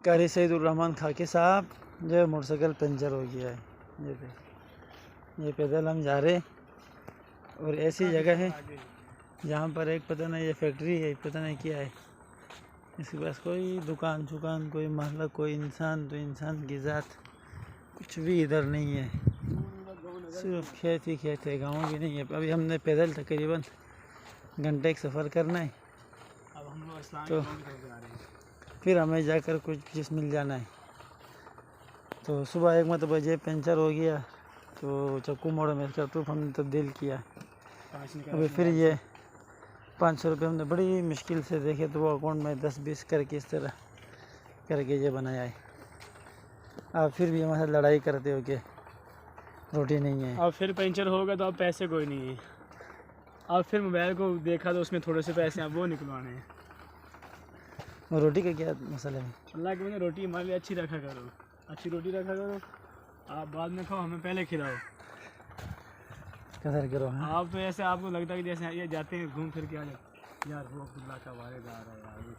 कारी सईदुर्रहमान खाकी साहब जो है मोटरसाइकिल पंचर हो गया है। ये पैदल हम जा रहे और ऐसी जगह है जहाँ पर एक पता नहीं ये फैक्ट्री है, पता नहीं क्या है, इसके पास कोई दुकान शुकान, कोई महल, कोई इंसान, तो इंसान की ज़ात कुछ भी इधर नहीं है, सिर्फ खेत ही खेत है, गाँव भी नहीं है। अभी हमने पैदल तकरीबन घंटे का सफ़र करना है, अब हम लोग तो फिर हमें जाकर कुछ चीज़ मिल जाना है। तो सुबह 1 बजे पंचर हो गया, तो चक्कू मोड़ में इसका ट्रूप हमने तब्दील किया। अभी फिर ये 500 रुपये हमने बड़ी मुश्किल से देखे, तो वो अकाउंट में 10-20 करके इस तरह करके ये बनाया है। आप फिर भी हमारे साथ लड़ाई करते हो कि रोटी नहीं है। अब फिर पंचर होगा तो अब पैसे कोई नहीं है। अब फिर मोबाइल को देखा तो उसमें थोड़े से पैसे हैं, वो निकलवाने हैं। और रोटी का क्या मसला है? अल्लाह की वजह रोटी हमारे लिए अच्छी रखा करो, अच्छी रोटी रखा करो। आप बाद में खाओ, हमें पहले खिलाओ। कदर करो। हाँ, आप तो ऐसे आपको लगता है कि जैसे ये जाते हैं घूम फिर के आ जाए यार, वो अब्दुल्ला का वाले जा रहा है यार।